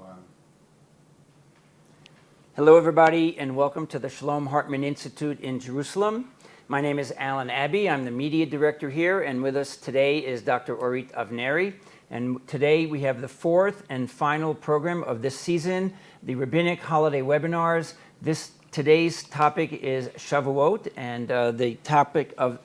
one. Hello, everybody, and welcome to the Shalom Hartman Institute in Jerusalem. My name is Alan Abbey. I'm the media director here, and with us today is Dr. Orit Avneri. And today we have the fourth and final program of this season, the Rabbinic Holiday Webinars. Today's topic is Shavuot, and the topic of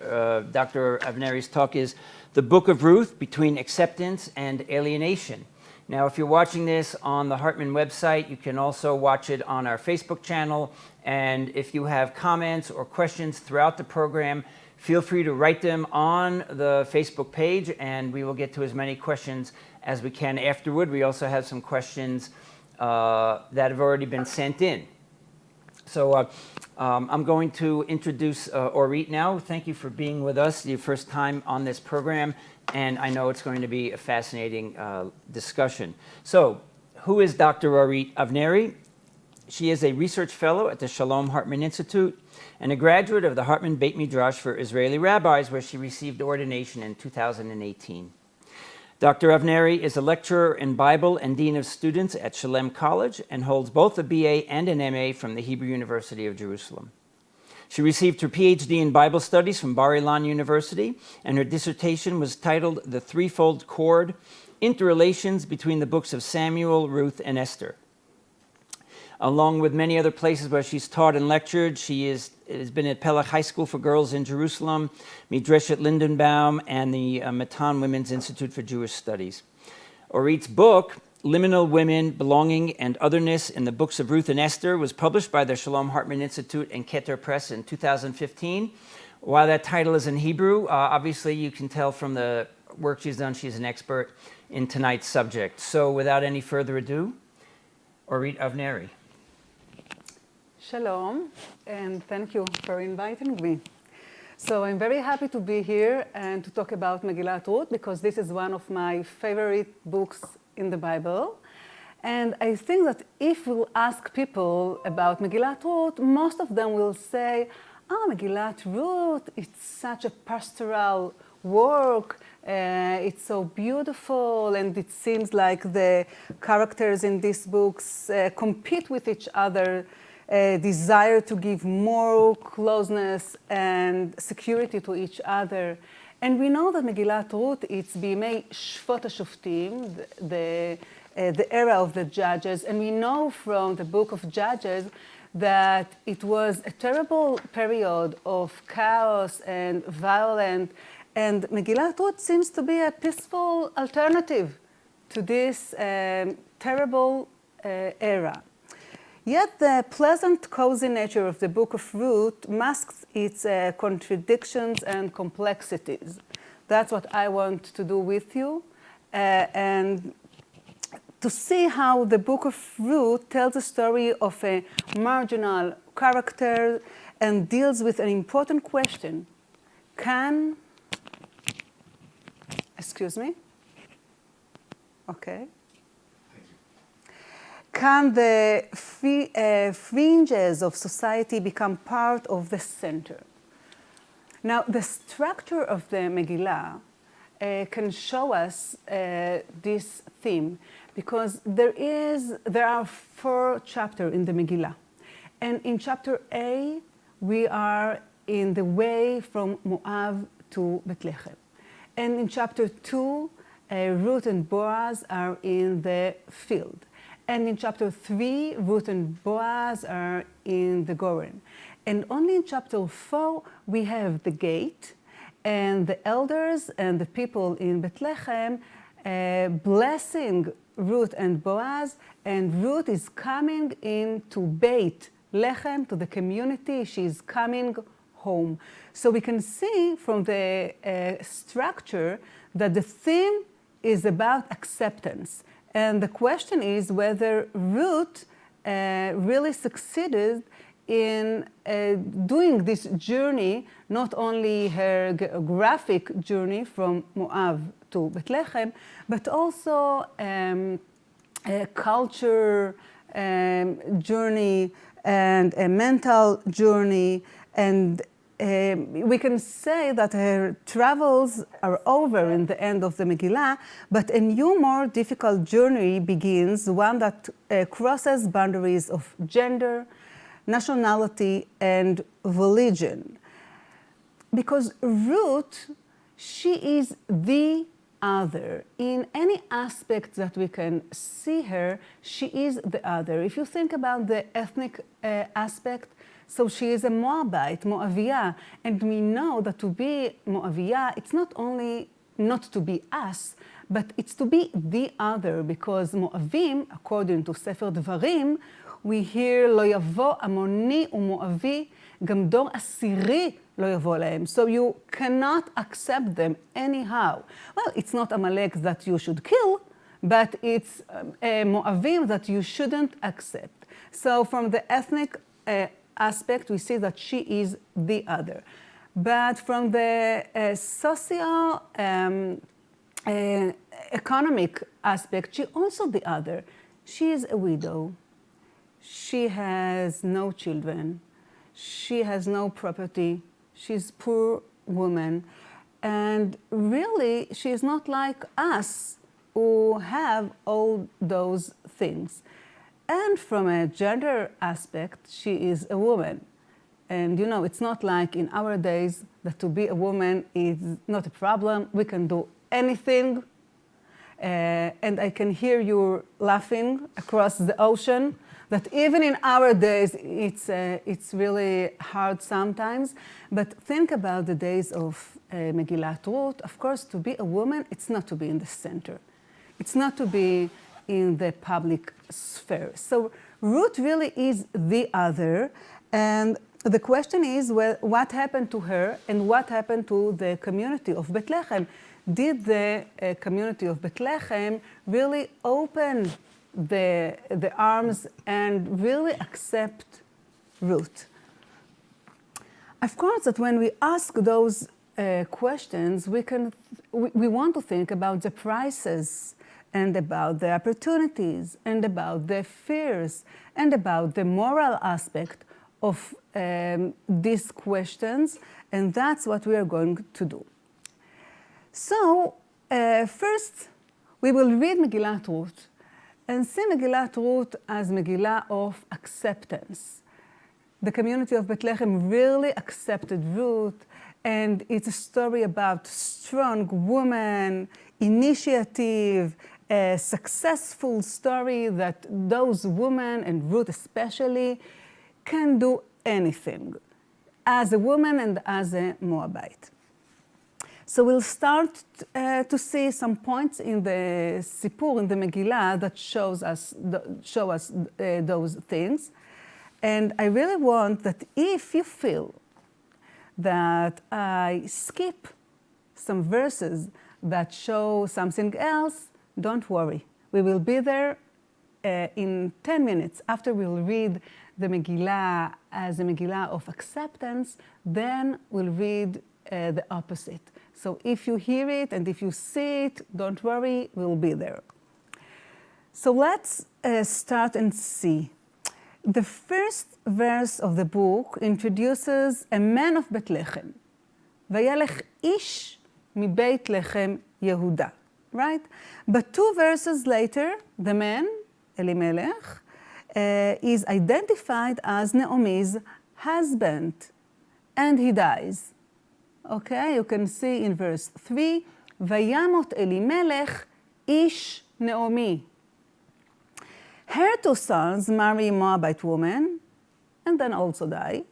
Dr. Avneri's talk is the Book of Ruth, Between Acceptance and Alienation. Now, if you're watching this on the Hartman website, you can also watch it on our Facebook channel. And if you have comments or questions throughout the program, feel free to write them on the Facebook page, and we will get to as many questions as we can afterward. We also have some questions that have already been sent in. So I'm going to introduce Orit now. Thank you for being with us, your first time on this program, and I know it's going to be a fascinating discussion. So who is Dr. Orit Avneri? She is a research fellow at the Shalom Hartman Institute and a graduate of the Hartman Beit Midrash for Israeli Rabbis, where she received ordination in 2018. Dr. Avneri is a lecturer in Bible and Dean of Students at Shalem College and holds both a BA and an MA from the Hebrew University of Jerusalem. She received her PhD in Bible Studies from Bar Ilan University, and her dissertation was titled The Threefold Cord, Interrelations Between the Books of Samuel, Ruth, and Esther. Along with many other places where she's taught and lectured, she has been at Pelach High School for Girls in Jerusalem, Midreshet Lindenbaum, and the Matan Women's Institute for Jewish Studies. Orit's book, Liminal Women, Belonging, and Otherness in the Books of Ruth and Esther, was published by the Shalom Hartman Institute and Keter Press in 2015. While that title is in Hebrew, obviously you can tell from the work she's done, she's an expert in tonight's subject. So without any further ado, Orit Avneri. Shalom, and thank you for inviting me. So I'm very happy to be here and to talk about Megillat Ruth, because this is one of my favorite books in the Bible. And I think that if we'll ask people about Megillat Ruth, most of them will say, Megillat Ruth, it's such a pastoral work, it's so beautiful, and it seems like the characters in these books compete with each other, desire to give more closeness and security to each other. And we know that Megillat Ruth, it's Bimei Shvot HaShoftim, the era of the judges. And we know from the book of Judges that it was a terrible period of chaos and violence. And Megillat Ruth seems to be a peaceful alternative to this terrible era. Yet the pleasant, cozy nature of the Book of Ruth masks its contradictions and complexities. That's what I want to do with you, and to see how the Book of Ruth tells the story of a marginal character and deals with an important question. Can the fringes of society become part of the center? Now, the structure of the Megillah can show us this theme, because there are 4 chapters in the Megillah. And in chapter A, we are in the way from Moab to Bethlehem. And in chapter 2, Ruth and Boaz are in the field. And in chapter 3, Ruth and Boaz are in the Goren. And only in chapter 4, we have the gate, and the elders and the people in Bethlehem blessing Ruth and Boaz, and Ruth is coming into Beit Lechem, to the community. She's coming home. So we can see from the structure that the theme is about acceptance. And the question is whether Ruth really succeeded in doing this journey, not only her geographic journey from Moab to Bethlehem, but also a culture journey and a mental journey and we can say that her travels are over in the end of the Megillah, but a new, more difficult journey begins, one that crosses boundaries of gender, nationality, and religion. Because Ruth, she is the other. In any aspect that we can see her, she is the other. If you think about the ethnic aspect, so she is a Moabite, Moaviah, and we know that to be Moaviah, it's not only not to be us, but it's to be the other, because Moavim, according to Sefer Devarim, we hear לא יבוא עמוני ומואבי, גם דור עשירי לא יבוא להם. So you cannot accept them anyhow. Well, it's not Amalek that you should kill, but it's Moavim that you shouldn't accept. So from the ethnic aspect, we see that she is the other. But from the socio economic aspect, she also the other. She is a widow. She has no children. She has no property. She's a poor woman. And really, she is not like us who have all those things. And from a gender aspect, she is a woman. And you know, it's not like in our days that to be a woman is not a problem. We can do anything. And I can hear you laughing across the ocean, that even in our days, it's really hard sometimes. But think about the days of Megillat Ruth. Of course, to be a woman, it's not to be in the center. It's not to be in the public sphere. So Ruth really is the other. And the question is, well, what happened to her and what happened to the community of Bethlehem? Did the community of Bethlehem really open the arms and really accept Ruth? Of course, that when we ask those questions, we want to think about the prices and about the opportunities and about the fears and about the moral aspect of these questions, and that's what we are going to do. So first, we will read Megillat Ruth and see Megillat Ruth as Megillah of acceptance. The community of Bethlehem really accepted Ruth, and it's a story about strong woman, initiative, a successful story that those women, and Ruth especially, can do anything as a woman and as a Moabite. So we'll start to see some points in the Sipur, in the Megillah, that show us those things. And I really want that if you feel that I skip some verses that show something else, don't worry. We will be there in 10 minutes after we'll read the Megillah as a Megillah of acceptance, then we'll read the opposite. So if you hear it and if you see it, don't worry, we'll be there. So let's start and see. The first verse of the book introduces a man of Bethlehem. Vayelech ish מבית לחם Yehuda, right? But two verses later, the man, Elimelech, is identified as Naomi's husband, and he dies. Okay, you can see in verse 3, Vayamot Elimelech ish Naomi. Her two sons marry a Moabite woman, and then also die.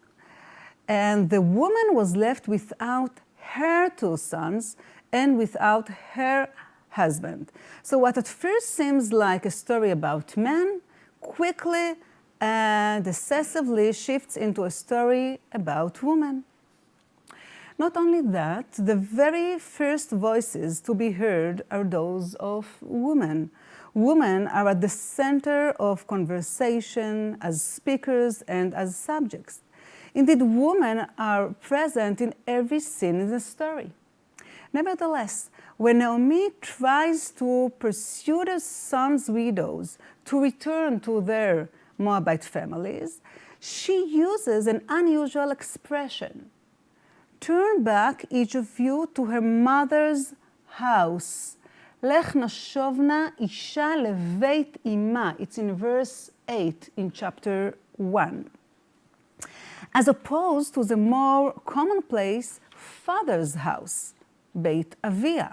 And the woman was left without her two sons and without her husband. So what at first seems like a story about men, quickly and excessively shifts into a story about women. Not only that, the very first voices to be heard are those of women. Women are at the center of conversation as speakers and as subjects. Indeed, women are present in every scene in the story. Nevertheless, when Naomi tries to pursue the sons' widows to return to their Moabite families, she uses an unusual expression. turn back each of you to her mother's house. לך נשובנה אישה לבית אמה. It's in verse 8 in chapter 1. As opposed to the more commonplace father's house, בית אביה.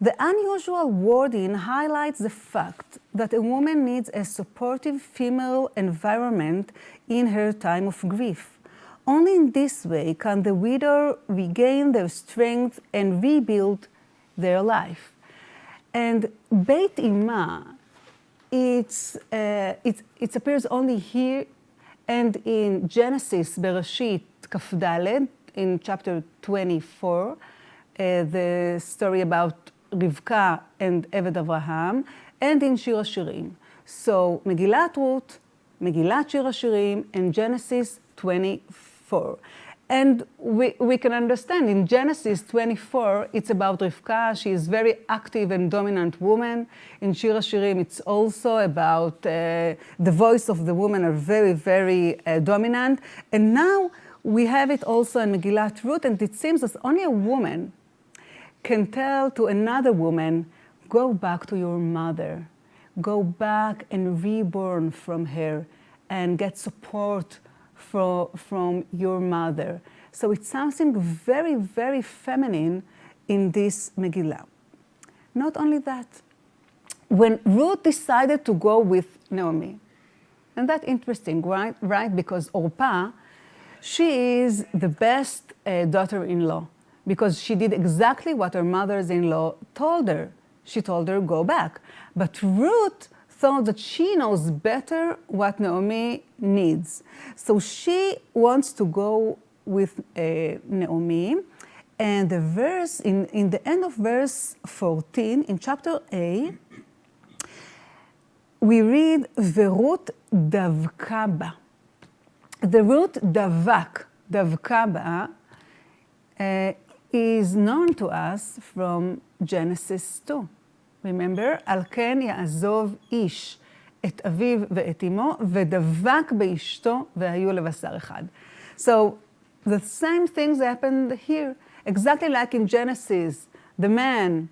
The unusual wording highlights the fact that a woman needs a supportive female environment in her time of grief. Only in this way can the widow regain their strength and rebuild their life. And Beit Ima, it appears only here and in Genesis, Bereshit, Kaf in chapter 24, the story about Rivka and Eved Avraham, and in Shir HaShirim. So Megillat Ruth, Megillat Shir HaShirim, and Genesis 24. And we can understand in Genesis 24, it's about Rivka. She is very active and dominant woman. In Shir HaShirim, it's also about the voice of the woman are very, very dominant. And now we have it also in Megillat Ruth, and it seems that only a woman can tell to another woman, go back to your mother. Go back and reborn from her and get support from your mother. So it's something very, very feminine in this Megillah. Not only that, when Ruth decided to go with Naomi, and that's interesting, right? Because Orpah, she is the best daughter-in-law because she did exactly what her mother-in-law told her. She told her, go back. But Ruth thought that she knows better what Naomi needs. So she wants to go with Naomi. And the verse, in the end of verse 14, in chapter A, we read, Verut davka ba. The root davak, davka ba, is known to us from Genesis 2. Remember, על כן יעזוב איש את אביו ואת אמו, ודבק באשתו, והיו לבשר אחד. So, the same things happened here. Exactly like in Genesis, the man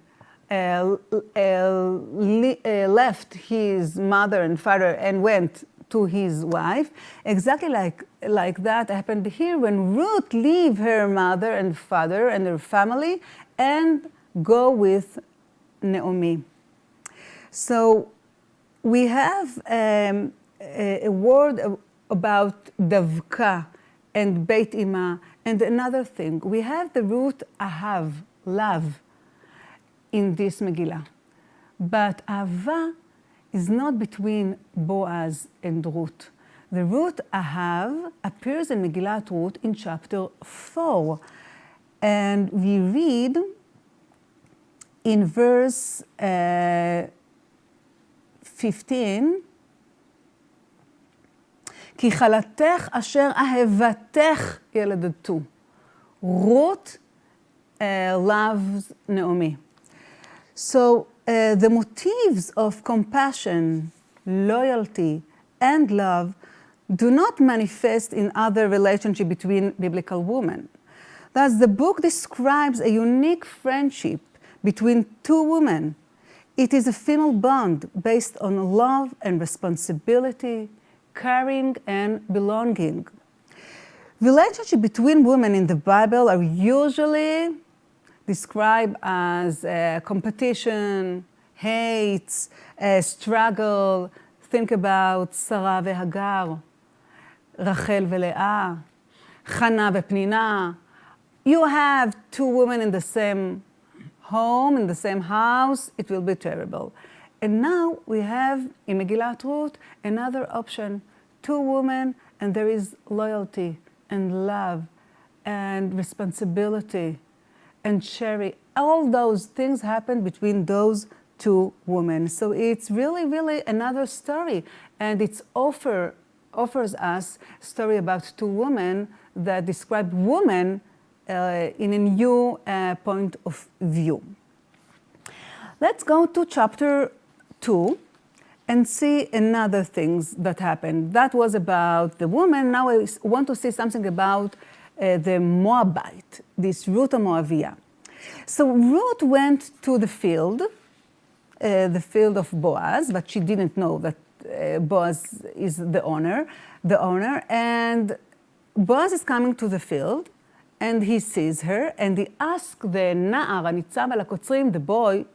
left his mother and father and went to his wife. Exactly like that happened here when Ruth leave her mother and father and her family and go with Naomi. So we have a word about davka and Beit Ima, and another thing. We have the root ahav, love, in this Megillah. But ahava is not between Boaz and Ruth. The root ahav appears in Megillat Ruth in chapter 4. And we read in verse 15, כי חלתך אשר אהבתך ילדתו. Ruth loves Naomi. So the motives of compassion, loyalty, and love do not manifest in other relationships between biblical women. Thus, the book describes a unique friendship between two women. It is a female bond based on love and responsibility, caring and belonging. Relationships between women in the Bible are usually described as competition, hate, struggle. Think about Sarah והגר, רחל ולאה, חנה ופנינה. You have two women in the same home, in the same house, it will be terrible. And now we have in Megillat Ruth another option, two women, and there is loyalty and love and responsibility and sharing. All those things happen between those two women. So it's really, really another story. And it offers us a story about two women that describe women in a new point of view. Let's go to chapter 2 and see another things that happened. That was about the woman. Now I want to see something about the Moabite, this Ruth Moaviah. So Ruth went to the field of Boaz, but she didn't know that Boaz is the owner, and Boaz is coming to the field, and he sees her, and he asks the Na'ar הניצב על הקוצרים, the boy,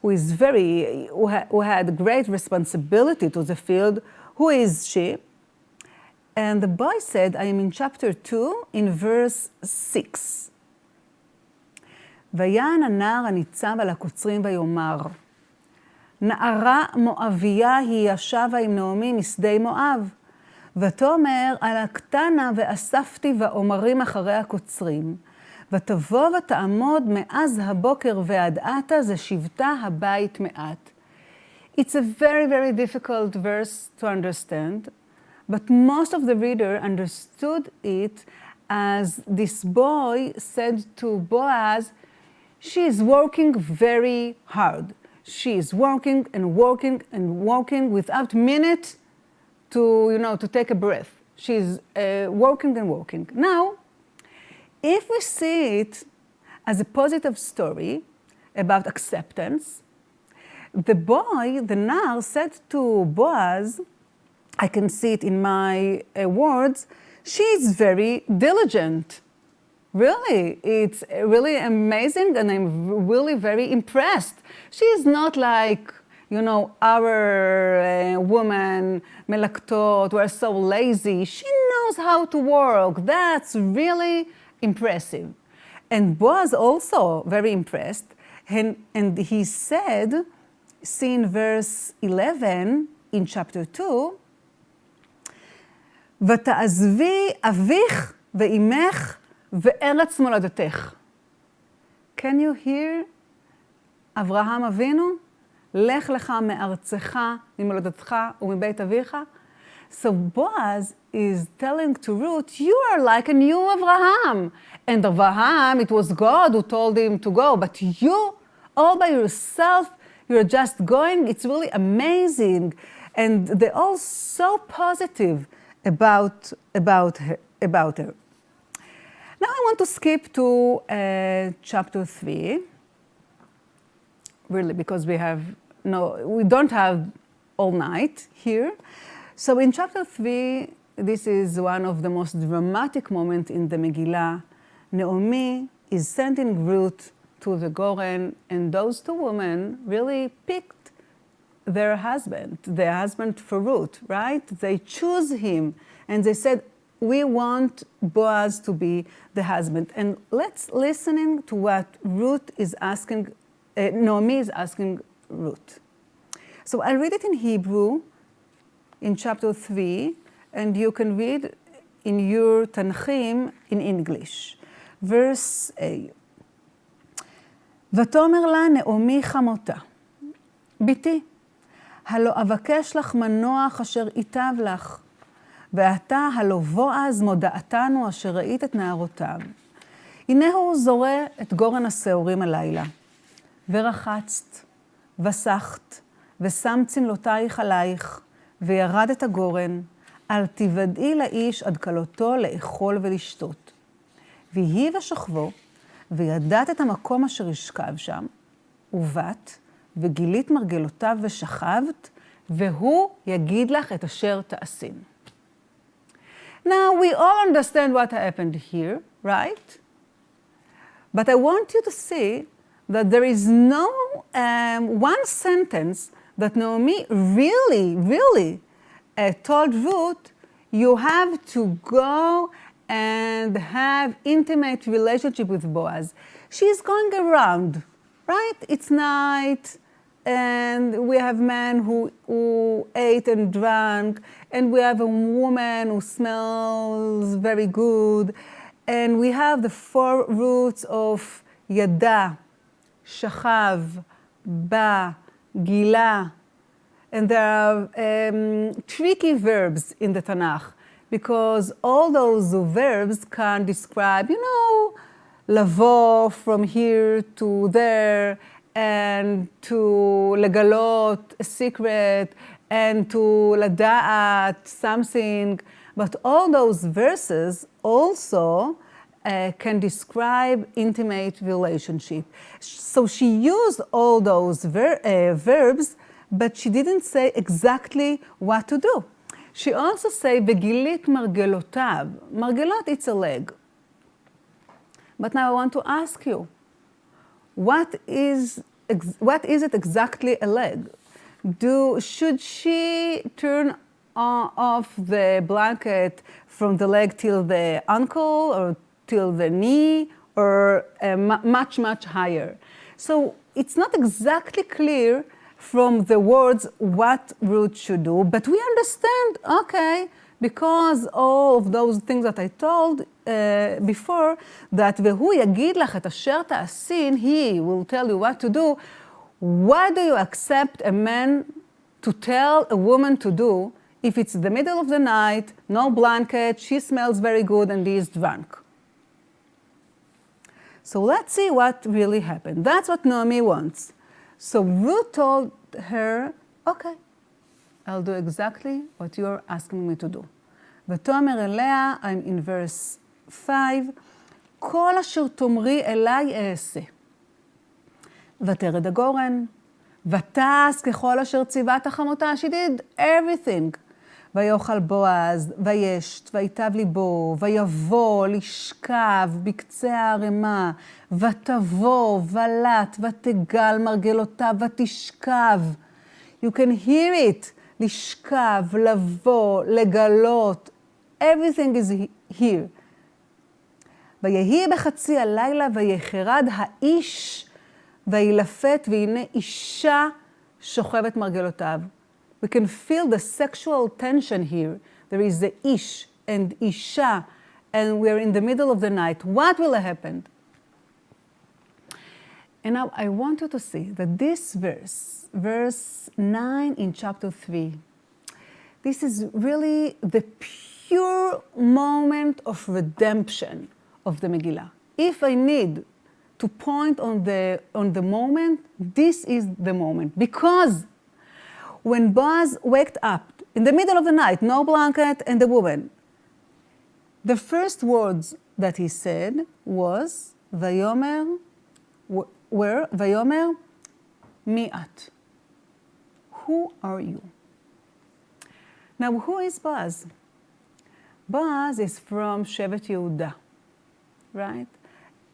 who had great responsibility to the field, who is she? And the boy said, I am in chapter 2, in verse 6. ויען הנער הניצב על הקוצרים ויאמר, נערה מואביה היא ישבה עם נעמי משדה מואב, ותאמר על הקטנה ואספתי ואומרים אחרי הקוצרים, ותבוא ותעמוד מאז הבוקר ועד עתה זה שבטה הבית מעט. It's a very, very difficult verse to understand, but most of the reader understood it as this boy said to Boaz, she is working very hard. She is working and working and working without minute to take a breath. She's working and working. Now, if we see it as a positive story about acceptance, the boy, the Nar, said to Boaz, I can see it in my words, she's very diligent. Really, it's really amazing, and I'm really very impressed. She's not like, our woman, melaktot, we're so lazy. She knows how to work. That's really impressive. And Boaz also very impressed, and he said, see in verse 11 in chapter 2, ותעזבי אביך ואימך וארץ מולדתך. Can you hear? אברהם אבינו, לך לך מארצך, ממולדתך ומבית אביך. So Boaz is telling to Ruth, you are like a new Abraham. And Abraham, it was God who told him to go, but you, all by yourself, you're just going. It's really amazing. And they're all so positive about her. Now I want to skip to chapter 3, really, because we don't have all night here. So in chapter 3, this is one of the most dramatic moments in the Megillah. Naomi is sending Ruth to the Goren, and those two women really picked their husband, the husband for Ruth, right? They choose him, and they said, we want Boaz to be the husband. And let's listen to what Naomi is asking Ruth. So I'll read it in Hebrew in chapter 3, and you can read in your Tanchim in English. Verse 8. ותאמר לה נעמי חמותה, ביתי, הלא אבקש לך מנוח אשר ייטב לך, ועתה הלא בועז מודעתנו אשר ראית את נערותיו. הנה הוא זורע את גורן השעורים הלילה, ורחצת, וסחת, ושם צמלותייך עלייך, וירד את הגורן, אל תוודעי לאיש עד כלותו לאכול ולשתות. ויהי ושכבו, וידעת את המקום אשר ישכב שם, ובאת, וגילית מרגלותיו ושכבת, והוא יגיד לך את אשר תעשין. Now, we all understand what happened here, right? But I want you to see that there is no one sentence that Naomi really told Ruth, you have to go and have intimate relationship with Boaz. She's going around, right? It's night, and we have men who ate and drank, and we have a woman who smells very good, and we have the 4 roots of yada, shachav, ba, gila, and there are tricky verbs in the Tanakh, because all those verbs can describe, lavo from here to there, and to legalot a secret, and to lada'at something, But all those verses also can describe intimate relationship. So she used all those verbs, but she didn't say exactly what to do. She also said, "Vegilit margelotav." Margelot, it's a leg. But now I want to ask you, what is it exactly a leg? Should she turn off the blanket from the leg till the ankle or till the knee or much, much higher? So it's not exactly clear from the words what Ruth should do, but we understand, okay, because all of those things that I told before, that והוא יגיד לך את אשר תעשין, he will tell you what to do. Why do you accept a man to tell a woman to do if it's the middle of the night, no blanket, she smells very good and he is drunk? So let's see what really happened. That's what Naomi wants. So Ruth told her, okay, I'll do exactly what you're asking me to do. ותאמר אליה, I'm in verse 5, כל אשר תאמרי אליי אעשה. ותרד הגורן, ותעש ככל אשר ציוות חמותה, she did everything. ויאכל בועז, וישת, ויטב ליבו, ויבוא, לשכב בקצה הערימה, ותבוא, ולט, ותגל מרגלותיו, ותשכב. You can hear it. לשכב, לבוא, לגלות. Everything is here. ויהי בחצי הלילה, ויחרד האיש, וילפת, והנה אישה שוכבת מרגלותיו. We can feel the sexual tension here. There is the ish and isha, and we're in the middle of the night. What will happen? And now I want you to see that this verse 9 in chapter 3, this is really the pure moment of redemption of the Megillah. If I need to point on the moment, this is the moment. Because when Boaz waked up in the middle of the night, no blanket, and the woman, the first words that he said was, Vayomer, where? Vayomer, mi at. Who are you? Now, who is Boaz? Boaz is from Shevet Yehuda, right?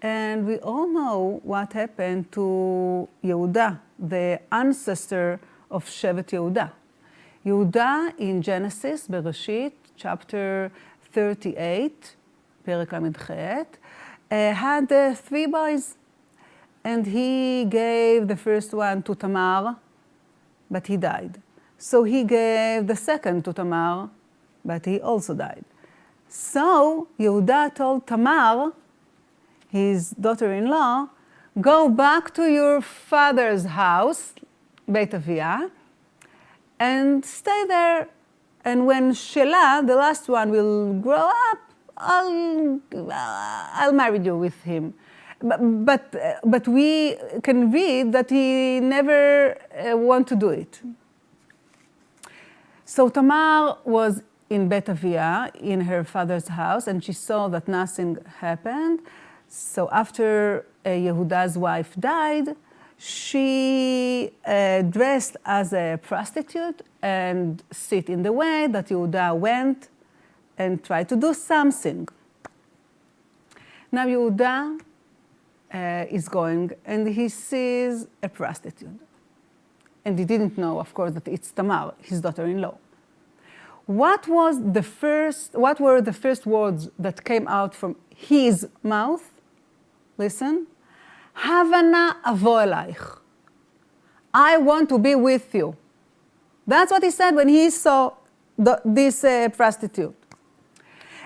And we all know what happened to Yehuda, the ancestor of Shevet Yehuda. Yehuda in Genesis, Bereshit, chapter 38, פרק ל"ח, had 3 boys. And he gave the first one to Tamar, but he died. So he gave the second to Tamar, but he also died. So Yehuda told Tamar, his daughter-in-law, go back to your father's house, Beit Avia, and stay there. And when Shelah, the last one, will grow up, I'll marry you with him. But we can read that he never want to do it. So Tamar was in Beit Avia, in her father's house, and she saw that nothing happened. So after Yehuda's wife died, she dressed as a prostitute and sit in the way that Yehuda went and tried to do something. Now Yehuda is going and he sees a prostitute. And he didn't know, of course, that it's Tamar, his daughter-in-law. What were the first words that came out from his mouth? Listen. Havana avo elaich. I want to be with you. That's what he said when he saw this prostitute.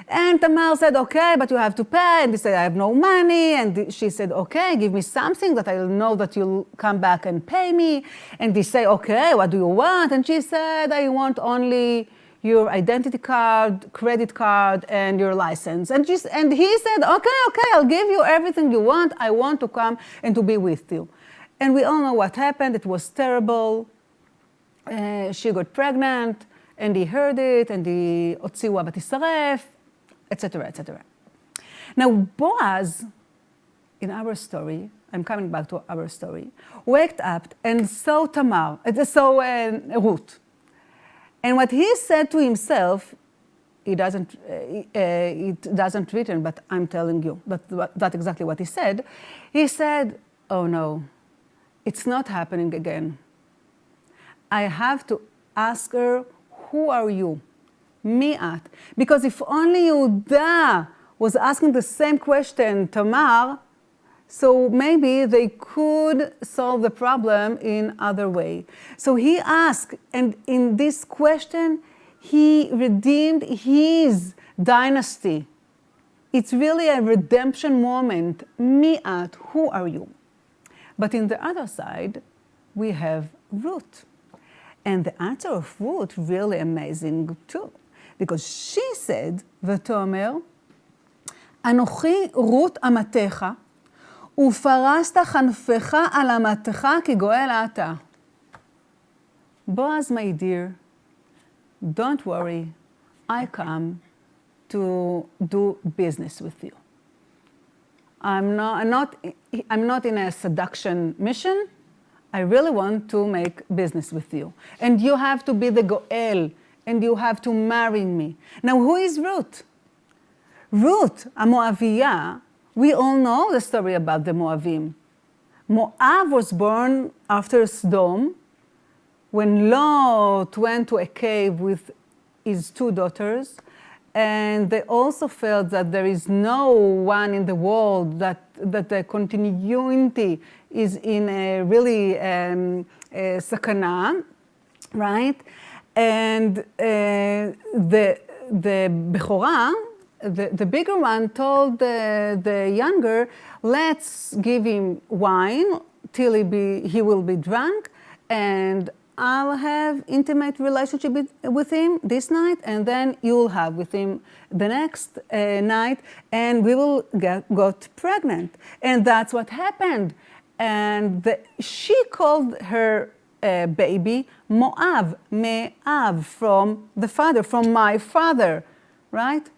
And Tamar said, okay, but you have to pay. And he said, I have no money. And she said, okay, give me something that I'll know that you'll come back and pay me. And he said, okay, what do you want? And she said, I want only your identity card, credit card, and your license. And he said, okay, I'll give you everything you want. I want to come and to be with you. And we all know what happened. It was terrible. She got pregnant, and he heard it, and he הוציאו ותשרף, etc., etc. Now, Boaz, in our story, I'm coming back to our story, waked up and saw Ruth. And what he said to himself, it doesn't written, but I'm telling you, that's exactly what he said. He said, oh no, it's not happening again. I have to ask her, who are you? Mi'at. Because if only Yehuda was asking the same question, Tamar, so maybe they could solve the problem in other way. So he asked, and in this question, he redeemed his dynasty. It's really a redemption moment. Mi'at, who are you? But in the other side, we have Ruth. And the answer of Ruth really amazing too. Because she said, ותאמר, אנוכי רות אמתך, ופרסת חנפך על אמתך כי גואל אתה. Boaz, my dear, don't worry, I come to do business with you. I'm not in a seduction mission. I really want to make business with you. And you have to be the Goel, and you have to marry me. Now, who is Ruth? Ruth, a Moaviyah, we all know the story about the Moavim. Moab was born after Sodom, when Lot went to a cave with his two daughters, and they also felt that there is no one in the world that the continuity is in a really sakana, right? And the Bechorah, the bigger one, told the younger, let's give him wine till he will be drunk, and I'll have intimate relationship with him this night, and then you'll have with him the next night, and we will got pregnant. And that's what happened. And she called her baby Moab, Me'av, from the father, from my father, right?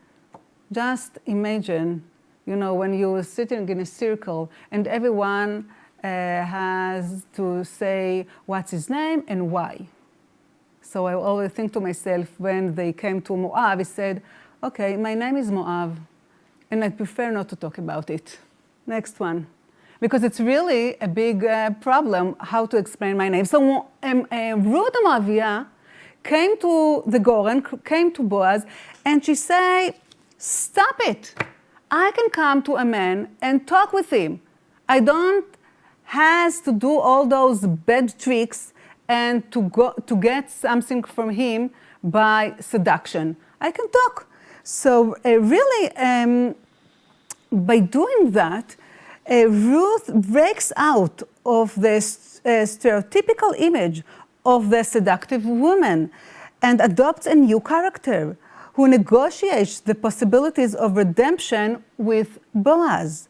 Just imagine, when you're sitting in a circle and everyone has to say what's his name and why. So I always think to myself, when they came to Moab, he said, okay, my name is Moab, and I prefer not to talk about it. Next one. Because it's really a big problem how to explain my name. So Ruth Moaviyah came to the Goren, came to Boaz, and she said, stop it. I can come to a man and talk with him. I don't have to do all those bad tricks and to get something from him by seduction. I can talk. So really, by doing that, Ruth breaks out of the stereotypical image of the seductive woman and adopts a new character who negotiates the possibilities of redemption with Boaz.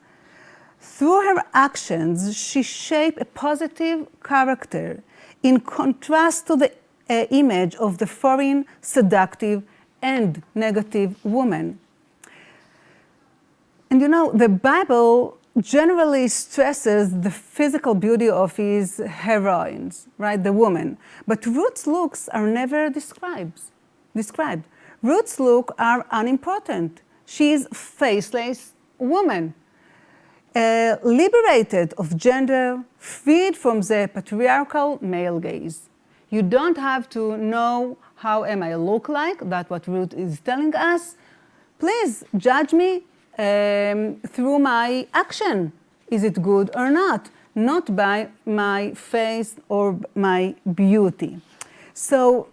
Through her actions, she shaped a positive character in contrast to the image of the foreign, seductive, and negative woman. And the Bible generally stresses the physical beauty of his heroines, right, the woman. But Ruth's looks are never described. Ruth's looks are unimportant. She is a faceless woman, liberated of gender, freed from the patriarchal male gaze. You don't have to know how am I look like, that's what Ruth is telling us. Please judge me through my action. Is it good or not? Not by my face or my beauty. So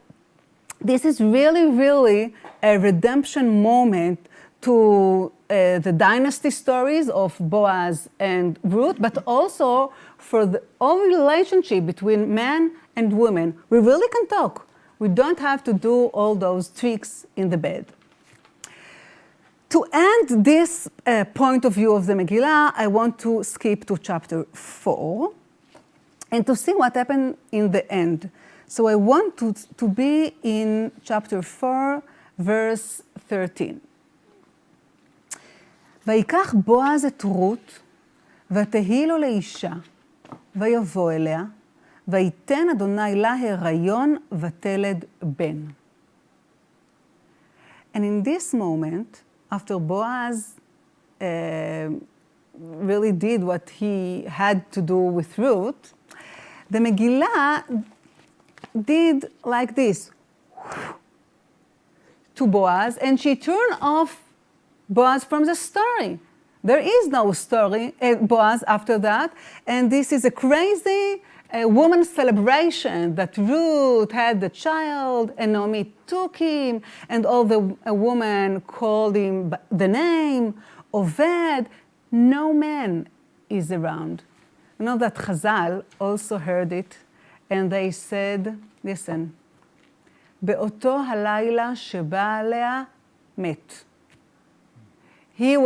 this is really, really a redemption moment to the dynasty stories of Boaz and Ruth, but also for the whole relationship between man and woman. We really can talk. We don't have to do all those tricks in the bed. To end this point of view of the Megillah, I want to skip to chapter 4 and to see what happened in the end. So I want to be in chapter 4, verse 13. ויקח בועז את רות, ותהי לו לאישה, ויבוא אליה, ויתן אדוני לה הריון, ותלד בן. And in this moment, after Boaz really did what he had to do with Ruth, the Megillah did like this to Boaz, and she turned off Boaz from the story. There is no story, Boaz, after that, and this is a crazy woman's celebration that Ruth had the child, and Naomi took him, and all the women called him the name, Oved. No man is around. You know that Chazal also heard it, and they said, listen, באותו הלילה שבא עליה מת. He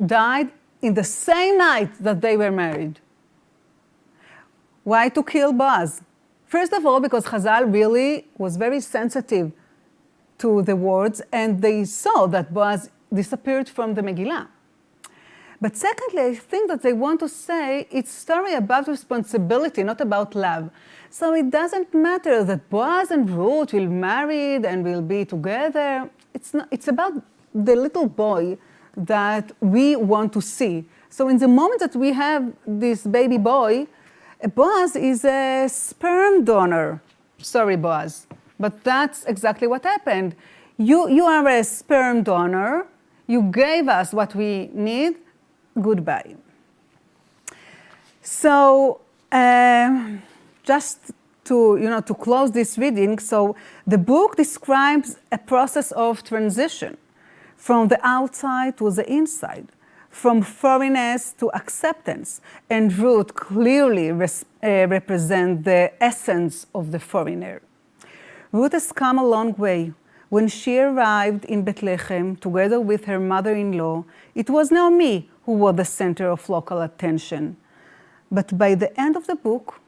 died in the same night that they were married. Why to kill Boaz? First of all, because Chazal really was very sensitive to the words, and they saw that Boaz disappeared from the Megillah. But secondly, I think that they want to say it's a story about responsibility, not about love. So it doesn't matter that Boaz and Ruth will marry and will be together. It's about the little boy that we want to see. So in the moment that we have this baby boy, Boaz is a sperm donor. Sorry, Boaz, but that's exactly what happened. You are a sperm donor. You gave us what we need. Goodbye. So just to close this reading, so the book describes a process of transition from the outside to the inside, from foreignness to acceptance, and Ruth clearly represents the essence of the foreigner. Ruth has come a long way. When she arrived in Bethlehem together with her mother-in-law, it was Naomi who was the center of local attention. But by the end of the book,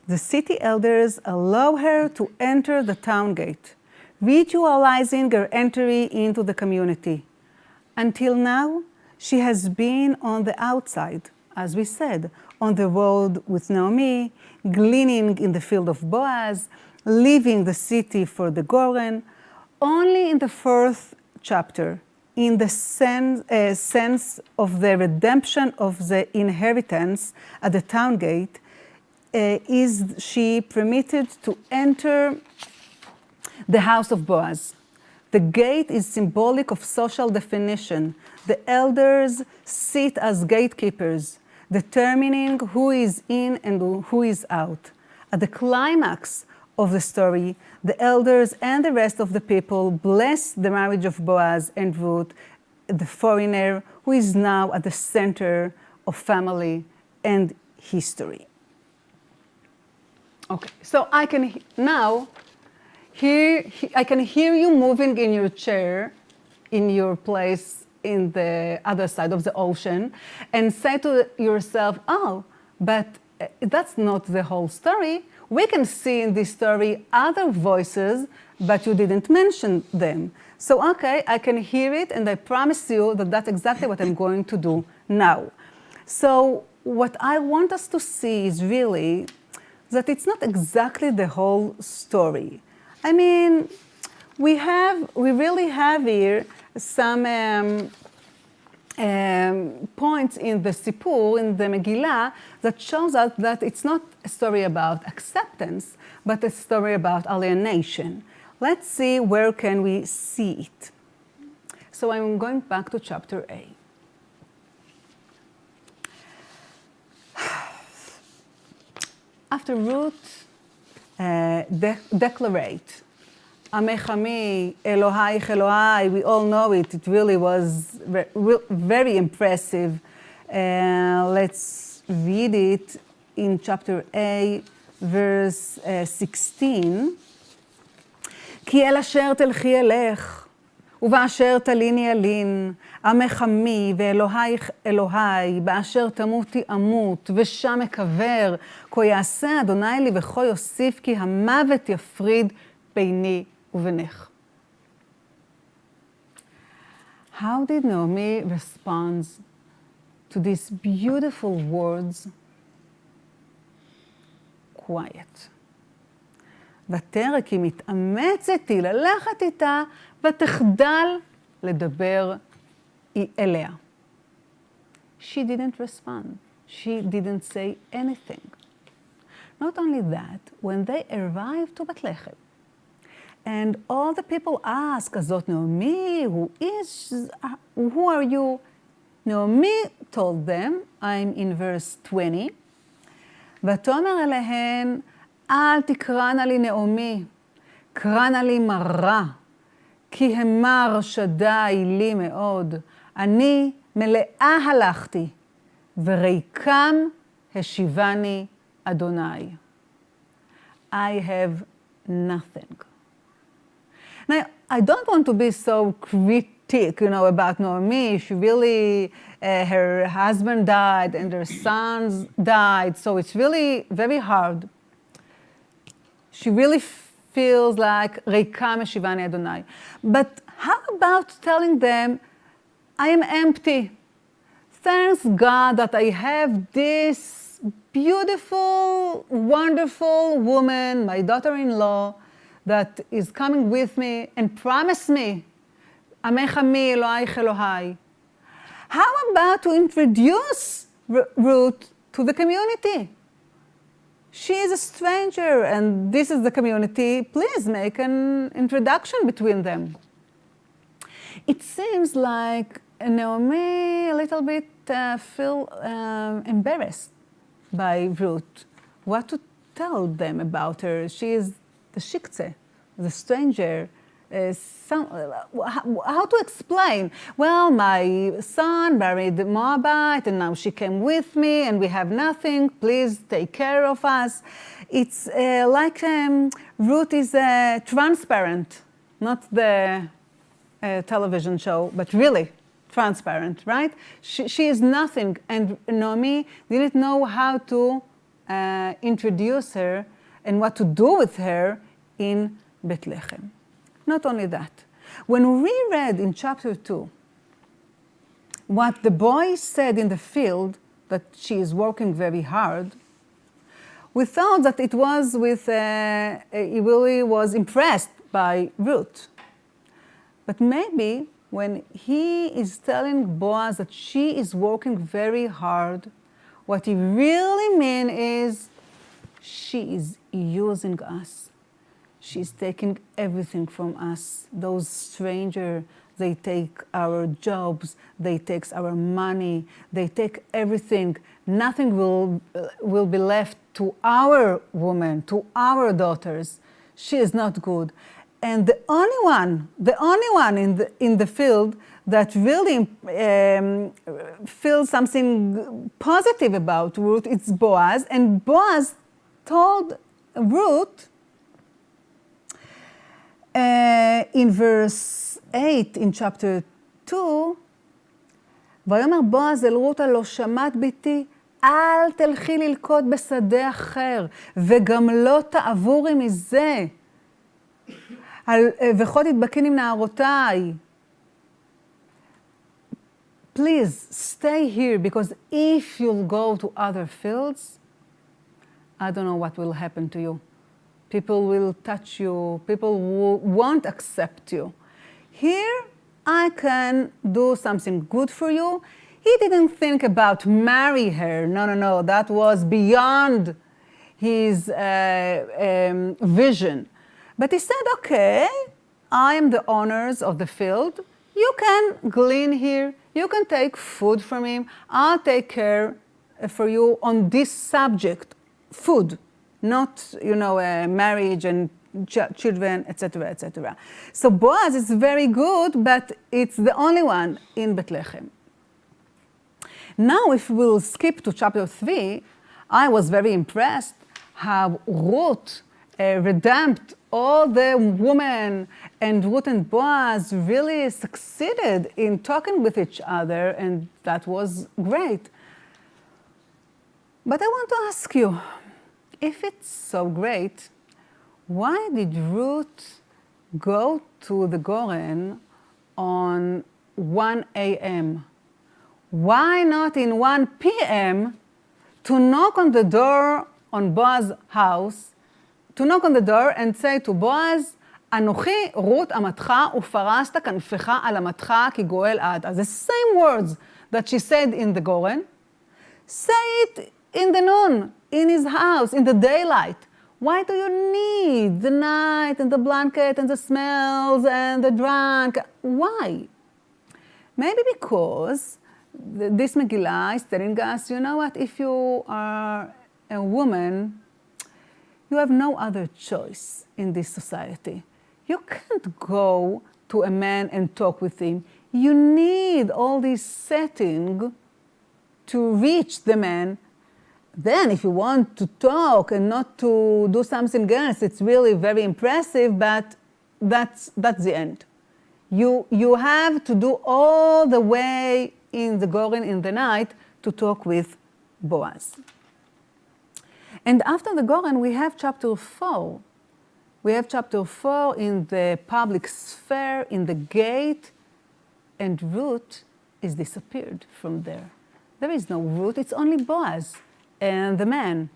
the city elders allow her to enter the town gate, ritualizing her entry into the community. Until now, she has been on the outside, as we said, on the road with Naomi, gleaning in the field of Boaz, leaving the city for the Goren. Only in the fourth chapter, in the sense of the redemption of the inheritance at the town gate, is she permitted to enter the house of Boaz. The gate is symbolic of social definition. The elders sit as gatekeepers, determining who is in and who is out. At the climax of the story, the elders and the rest of the people bless the marriage of Boaz and Ruth, the foreigner who is now at the center of family and history. Okay, so I can now I can hear you moving in your chair, in your place in the other side of the ocean, and say to yourself, oh, but that's not the whole story. We can see in this story other voices, but you didn't mention them. So, okay, I can hear it, and I promise you that that's exactly what I'm going to do now. So what I want us to see is really that it's not exactly the whole story. I mean, we really have here some points in the Sipur, in the Megillah, that shows us that it's not a story about acceptance, but a story about alienation. Let's see where can we see it. So I'm going back to chapter A. After Ruth declarate, Amechami, Elohai, Elohai, we all know it. It really was very impressive. Let's read it in chapter A, verse 16. כי אל אשר תלכי אלך, ובאשר תליני אלין, עמך עמי ואלוהיך אלוהי, באשר תמותי אמות, ושם אקבר, כה יעשה אדוני לי וכה יוסיף, כי המוות יפריד ביני ובינך. How did Naomi respond to these beautiful words? Quiet. ותרא כי מתאמצת היא ללכת איתה, ותחדל לדבר אליה. She didn't respond. She didn't say anything. Not only that, when they arrived to Bethlehem, and all the people ask, Azot Naomi, who are you? Naomi told them, I'm in verse 20, ותאמר אליהן, אל תקראנה לי נעמי, קראנה לי מרה, כי המר שדי לי מאוד. אני מלאה הלכתי, וריקם השיבני אדוני. I have nothing. Now, I don't want to be so critic, about Naomi. She really, her husband died and her sons died, so it's really very hard. She really feels like Reikam Shivani Adonai. But how about telling them, I am empty. Thanks God that I have this beautiful, wonderful woman, my daughter-in-law, that is coming with me and promised me, Amech Ami Eloheich Elohai. How about to introduce Ruth to the community? She is a stranger and this is the community. Please make an introduction between them. It seems like Naomi a little bit feel embarrassed by Ruth. What to tell them about her? She is the shiktzeh, the stranger. How to explain? Well, my son married a Moabite and now she came with me and we have nothing. Please take care of us. It's like Ruth is transparent, not the television show, but really transparent, right? She is nothing, and Naomi didn't know how to introduce her and what to do with her in Bethlehem. Not only that, when we read in chapter 2 what the boy said in the field, that she is working very hard, we thought that it was he really was impressed by Ruth. But maybe when he is telling Boaz that she is working very hard, what he really means is she is using us. She's taking everything from us. Those strangers, they take our jobs, they take our money, they take everything. Nothing will be left to our women, to our daughters. She is not good. And the only one in the field that really feels something positive about Ruth, it's Boaz. And Boaz told Ruth, in verse 8 in chapter 2, ויאמר בועז אל רות הלא שמעת ביתי, אל תלכי ללקוט בשדה אחר, וגם לא תעבורי מזה, וכה תדבקין עם נערותיי. Please stay here, because if you'll go to other fields, I don't know what will happen to you. People will touch you. People won't accept you. Here, I can do something good for you. He didn't think about marry her. No. That was beyond his vision. But he said, okay, I am the owners of the field. You can glean here. You can take food from him. I'll take care for you on this subject, food. Not, marriage and children, etc., etc. So Boaz is very good, but it's the only one in Bethlehem. Now, if we'll skip to chapter 3, I was very impressed how Ruth redeemed all the women, and Ruth and Boaz really succeeded in talking with each other, and that was great. But I want to ask you, if it's so great, why did Ruth go to the Goren on 1 a.m.? Why not in 1 p.m. to knock on the door on Boaz's house, to knock on the door and say to Boaz, אנוכי רות אמתך ופרסת כנפך על אמתך כי גואל את. The same words that she said in the Goren, say it in the noon, in his house, in the daylight. Why do you need the night and the blanket and the smells and the drunk? Why? Maybe because this Megillah is telling us, you know what, if you are a woman, you have no other choice in this society. You can't go to a man and talk with him. You need all this setting to reach the man. Then if you want to talk and not to do something else, it's really very impressive, but that's the end. You have to do all the way in the Goren in the night to talk with Boaz. And after the Goren, we have chapter 4. We have chapter 4 in the public sphere, in the gate, and Ruth is disappeared from there. There is no Ruth, it's only Boaz and the man.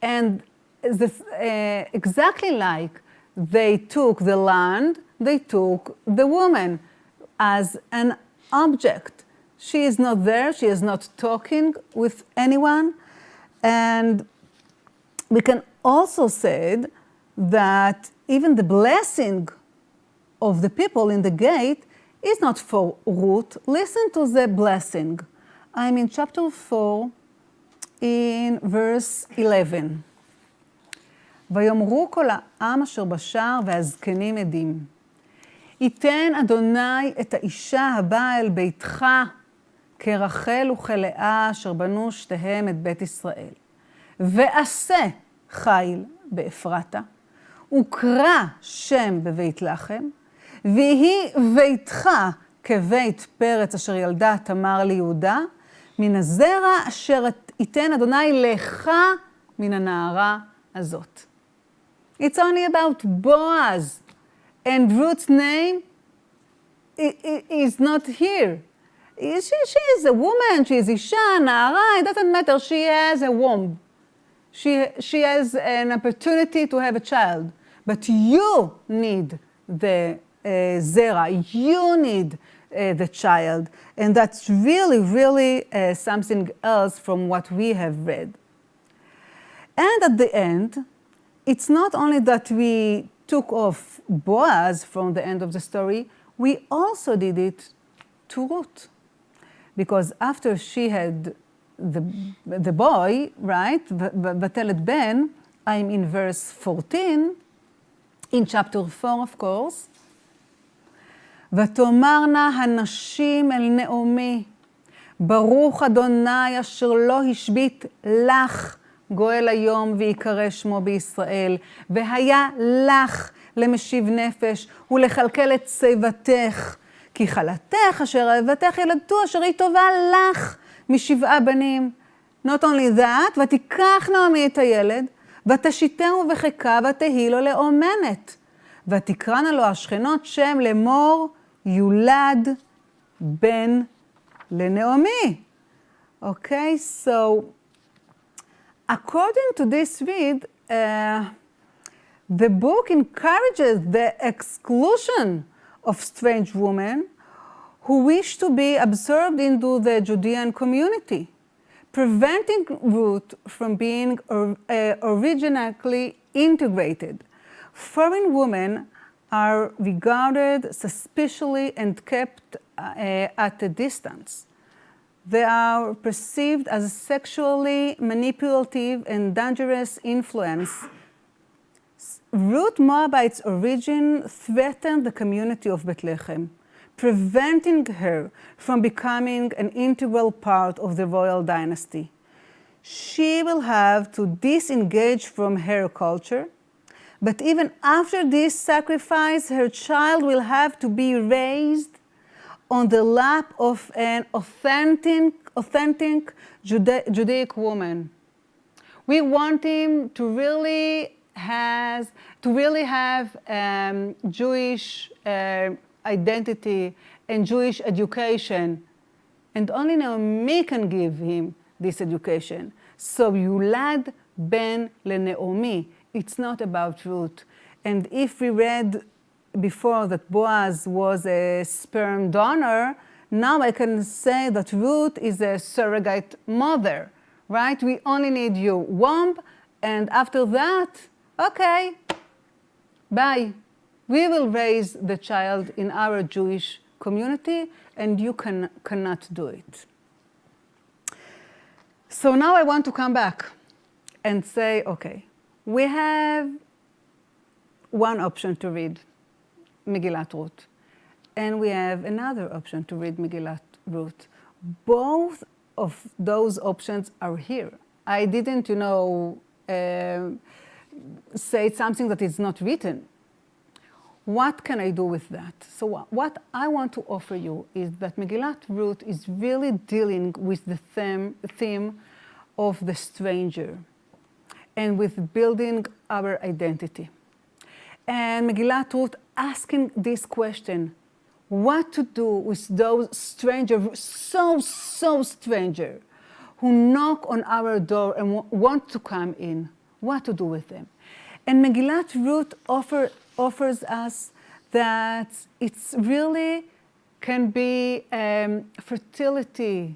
And exactly like they took the land, they took the woman as an object. She is not there, she is not talking with anyone. And we can also say that even the blessing of the people in the gate is not for Ruth. Listen to the blessing. I'm in chapter 4, in verse 11. ויאמרו כל העם אשר בשער והזקנים עדים. ייתן אדוני את האישה הבאה אל ביתך, כרחל וכלאה אשר בנו שתיהם את בית ישראל. ועשה חיל באפרתה, וקרא שם בבית לחם, ויהי ביתך כבית פרץ אשר ילדה תמר ליהודה, מן הזרע אשר ייתן אדוני לך מן הנערה הזאת. It's only about Boaz, and Ruth's name is not here. She is a woman, she is isha, na'ara, it doesn't matter, she has a womb. She has an opportunity to have a child. But you need the zera, you need the child. And that's really, really something else from what we have read. And at the end, it's not only that we took off Boaz from the end of the story, we also did it to Ruth. Because after she had the boy, right, Vatelet Ben, I'm in verse 14, in chapter 4, of course, ותאמרנה הנשים אל נעמי, ברוך אדוני אשר לא השבית לך גואל היום ויקרא שמו בישראל, והיה לך למשיב נפש ולכלכל את שיבתך, כי חלתך אשר אהבתך ילדתו אשר היא טובה לך משבעה בנים. Not only that, ותיקח נעמי את הילד, ותשיתהו בחיקה ותהי לו לאומנת. ותקראנה לו השכנות שם לאמור יולד בן לנעמי. Okay, so according to this read, the book encourages the exclusion of strange women who wish to be absorbed into the Judean community, preventing Ruth from being originally integrated. Foreign women are regarded suspiciously and kept at a distance. They are perceived as a sexually manipulative and dangerous influence. Ruth Moabite's origin threatened the community of Bethlehem, preventing her from becoming an integral part of the royal dynasty. She will have to disengage from her culture, But even after this sacrifice, her child will have to be raised on the lap of an authentic Judaic woman. We want him to really have Jewish identity and Jewish education. And only Naomi can give him this education. So Yulad ben leNaomi. It's not about Ruth. And if we read before that Boaz was a sperm donor, now I can say that Ruth is a surrogate mother, right? We only need your womb, and after that, okay, bye. We will raise the child in our Jewish community, and you cannot do it. So now I want to come back and say, okay, we have one option to read, Megillat Ruth, and we have another option to read Megillat Ruth. Both of those options are here. I didn't, say something that is not written. What can I do with that? So what I want to offer you is that Megillat Ruth is really dealing with the theme of the stranger and with building our identity. And Megillat Ruth asking this question, what to do with those strangers, so stranger, who knock on our door and want to come in, what to do with them. And Megillat Ruth offers us that it's really can be fertility,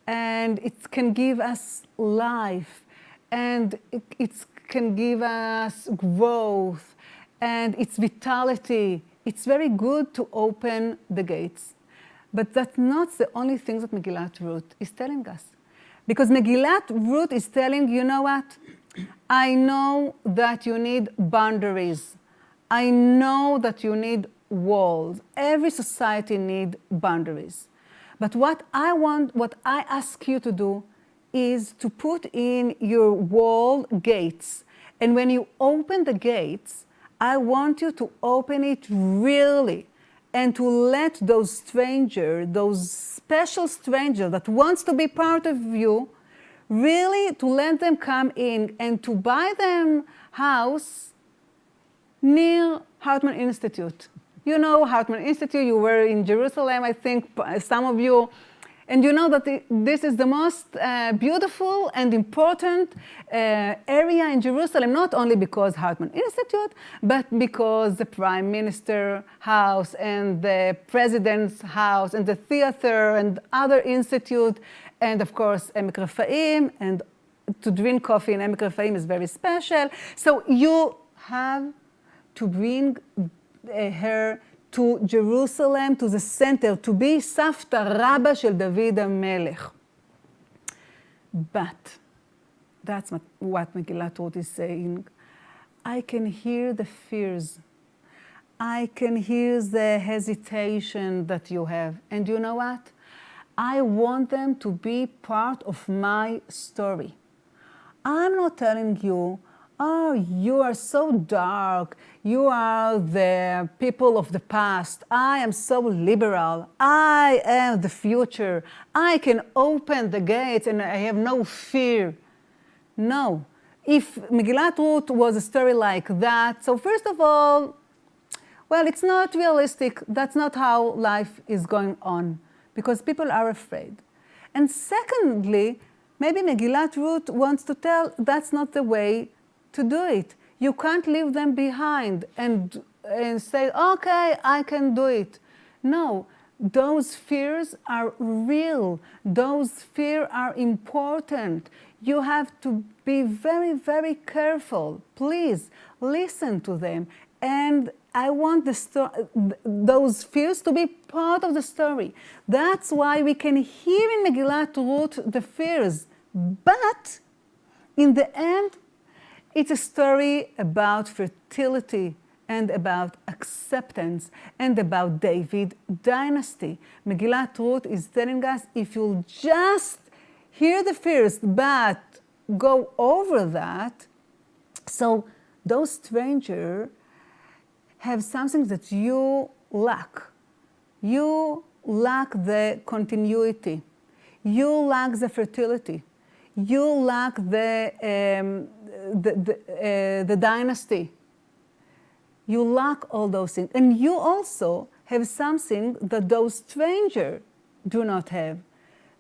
and it can give us life, and it can give us growth, and it's vitality. It's very good to open the gates. But that's not the only thing that Megillat Ruth is telling us. Because Megillat Ruth is telling, you know what? I know that you need boundaries. I know that you need walls. Every society needs boundaries. But what I ask you to do is to put in your wall gates. And when you open the gates, I want you to open it really and to let those strangers, those special strangers that wants to be part of you, really to let them come in and to buy them house near Hartman Institute. You know Hartman Institute, you were in Jerusalem, I think, some of you, and you know that this is the most beautiful and important area in Jerusalem, not only because Hartman Institute, but because the Prime Minister house and the President's house and the theater and other institute, and of course Emek Rafaim, and to drink coffee in Emek Rafaim is very special. So you have to bring her to Jerusalem, to the center, to be Savta Rabba shel David HaMelech. But that's what Megillat Ruth is saying. I can hear the fears. I can hear the hesitation that you have. And you know what? I want them to be part of my story. I'm not telling you, oh, you are so dark. You are the people of the past. I am so liberal. I am the future. I can open the gates and I have no fear. No. If Megillat Ruth was a story like that, so first of all, well, it's not realistic. That's not how life is going on, because people are afraid. And secondly, maybe Megillat Ruth wants to tell that's not the way to do it. You can't leave them behind and say, okay, I can do it. No, those fears are real. Those fears are important. You have to be very, very careful. Please listen to them. And I want those fears to be part of the story. That's why we can hear in Megillat Ruth the fears. But in the end, it's a story about fertility and about acceptance and about David dynasty. Megillat Ruth is telling us, if you'll just hear the fears but go over that, so those strangers have something that you lack. You lack the continuity. You lack the fertility. You lack the dynasty. You lack all those things. And you also have something that those strangers do not have.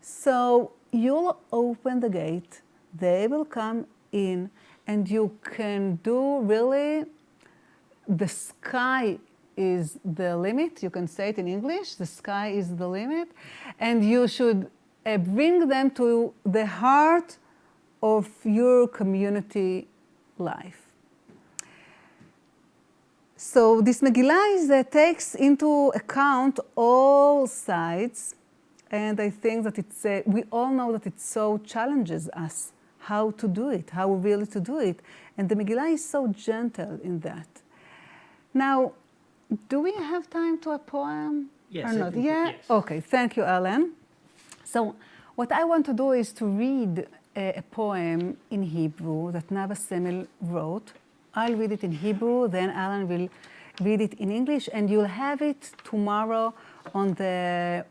So you'll open the gate, they will come in, and you can do really, the sky is the limit. You can say it in English, the sky is the limit. And you should bring them to the heart of your community life. So this Megillah takes into account all sides, and I think that we all know that it so challenges us how to do it, how really to do it. And the Megillah is so gentle in that. Now, do we have time to a poem? Yes. Or not? Yeah? Yes. Okay, thank you, Alan. So what I want to do is to read a poem in Hebrew that Nava Semmel wrote. I'll read it in Hebrew, then Alan will read it in English, and you'll have it tomorrow on the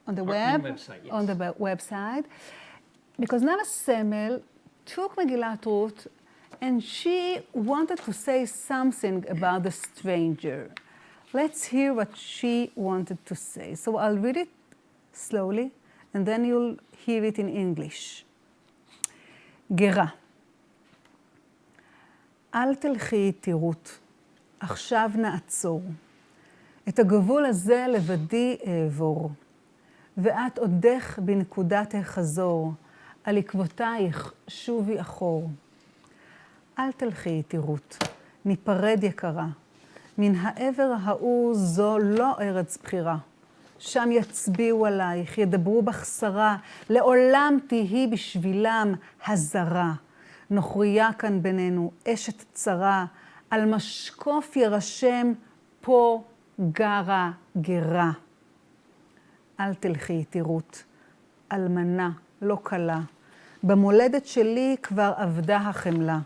web, website, yes. on the website. Because Nava Semmel took Megillat Ruth and she wanted to say something about the stranger. Let's hear what she wanted to say. So I'll read it slowly, and then you'll hear it in English. גרה. אל תלכי איתי רות, עכשיו נעצור. את הגבול הזה לבדי אעבור, ואת עודך בנקודת החזור, על עקבותייך שובי אחור. אל תלכי איתי רות, ניפרד יקרה, מן העבר ההוא זו לא ארץ בחירה. שם יצביעו עלייך, ידברו בך שרה, לעולם תהי בשבילם הזרה. נוכריה כאן בינינו, אשת צרה, על משקוף ירשם, פה גרה גרה. אל תלכי איתי רות, אלמנה, לא קלה. במולדת שלי כבר אבדה החמלה.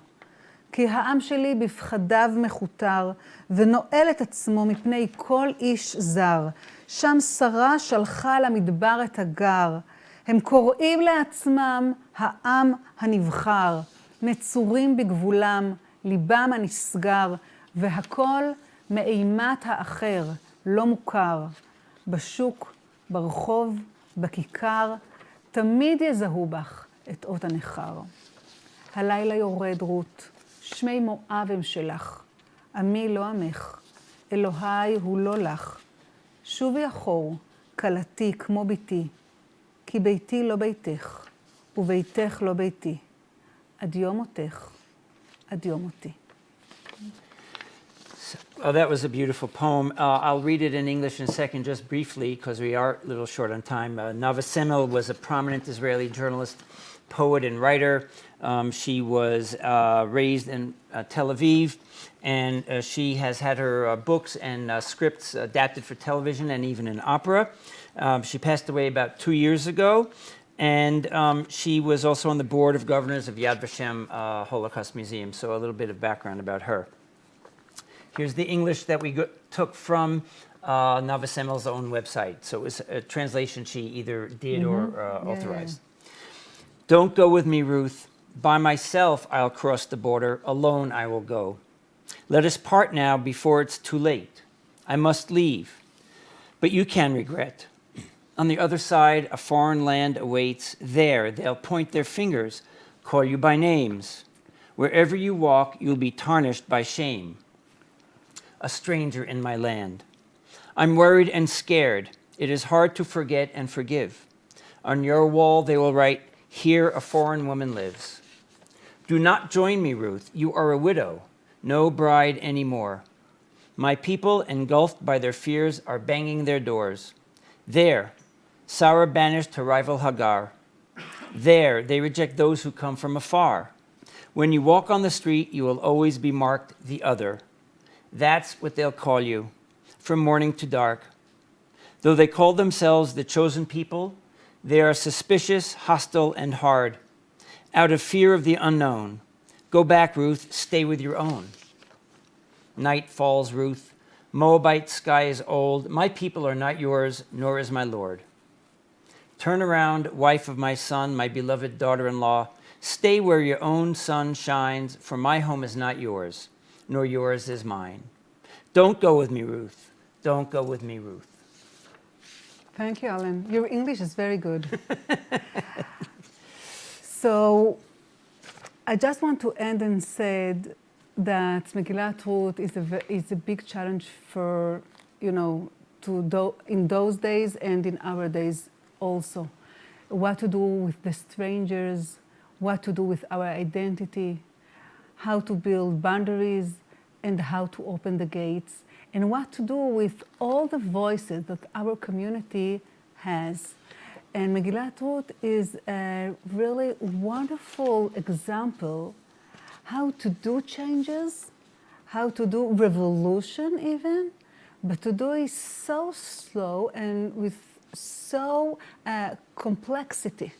כי העם שלי בפחדיו מחותר, ונועל את עצמו מפני כל איש זר. שם שרה שלחה למדבר את הגר. הם קוראים לעצמם העם הנבחר. נצורים בגבולם, ליבם הנסגר, והכל מאימת האחר, לא מוכר. בשוק, ברחוב, בכיכר, תמיד יזהו בך את אות הנכר. הלילה יורד רות, שמי מואב הם שלך, עמי לא עמך, אלוהי הוא לא לך. שובי אחור, כלתי כמו ביתי, כי ביתי לא ביתך, וביתך לא ביתי. עד יום מותך, עד יום מותי. Oh, that was a beautiful poem. I'll read it in English in a second, just briefly, because we are a little short on time. Nava Semmel was a prominent Israeli journalist, poet, and writer. She was raised in Tel Aviv, and she has had her books and scripts adapted for television and even in opera. She passed away about 2 years ago, and she was also on the board of governors of Yad Vashem Holocaust Museum, so a little bit of background about her. Here's the English that we took from Nava Semmel's own website. So it was a translation she either did or authorized. Don't go with me, Ruth. By myself I'll cross the border. Alone I will go. Let us part now before it's too late. I must leave. But you can regret. On the other side, a foreign land awaits. There they'll point their fingers, call you by names. Wherever you walk, you'll be tarnished by shame. A stranger in my land. I'm worried and scared. It is hard to forget and forgive. On your wall they will write, here a foreign woman lives. Do not join me, Ruth. You are a widow, no bride anymore. My people, engulfed by their fears, are banging their doors. There, Sarah banished her rival Hagar. There, they reject those who come from afar. When you walk on the street, you will always be marked the other. That's what they'll call you, from morning to dark. Though they call themselves the chosen people, they are suspicious, hostile, and hard. Out of fear of the unknown, Go back, Ruth, stay with your own. Night falls, Ruth. Moabite sky is old. My people are not yours, nor is my Lord. Turn around, wife of my son, my beloved daughter-in-law. Stay where your own sun shines, for my home is not yours, nor yours is mine. Don't go with me, Ruth. Don't go with me, Ruth. Thank you, Alan. Your English is very good. So I just want to end and say that Megillat Ruth is a big challenge for, in those days and in our days also. What to do with the strangers, what to do with our identity, how to build boundaries, and how to open the gates, and what to do with all the voices that our community has. And Megillat Ruth is a really wonderful example how to do changes, how to do revolution even, but to do it so slow and with so complexity.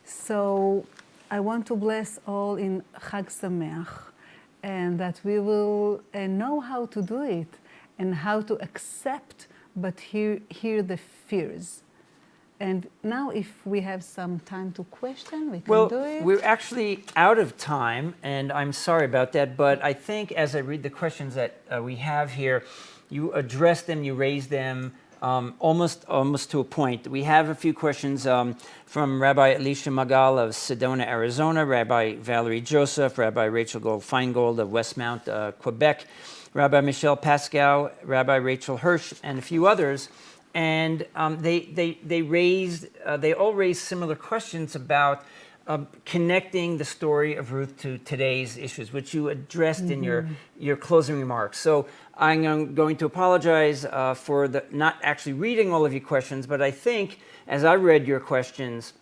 So I want to bless all in Chag Sameach, and that we will know how to do it and how to accept, but hear the fears. And now if we have some time to question, we can do it. We're actually out of time, and I'm sorry about that, but I think as I read the questions that we have here, you address them, you raise them almost to a point. We have a few questions from Rabbi Elisha Magal of Sedona, Arizona, Rabbi Valerie Joseph, Rabbi Rachel Gold-Feingold of Westmount, Quebec, Rabbi Michelle Pascal, Rabbi Rachel Hirsch, and a few others. And they all raised similar questions about connecting the story of Ruth to today's issues, which you addressed in your closing remarks. So I'm going to apologize for not actually reading all of your questions, but I think as I read your questions,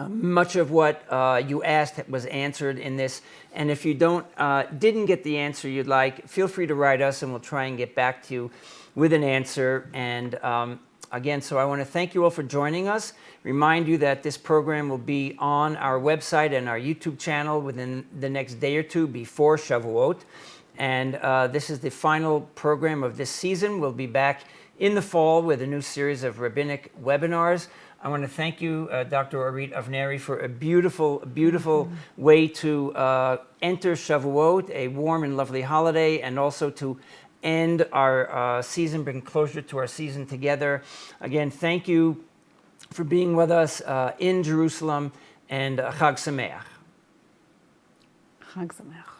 much of what you asked was answered in this. And if you didn't get the answer you'd like, feel free to write us and we'll try and get back to you with an answer. And again, so I want to thank you all for joining us. Remind you that this program will be on our website and our YouTube channel within the next day or two before Shavuot. And this is the final program of this season. We'll be back in the fall with a new series of rabbinic webinars. I want to thank you, Dr. Orit Avneri, for a beautiful, beautiful way to enter Shavuot, a warm and lovely holiday, and also to end our season, bring closure to our season together. Again, thank you for being with us in Jerusalem, and Chag Sameach. Chag Sameach.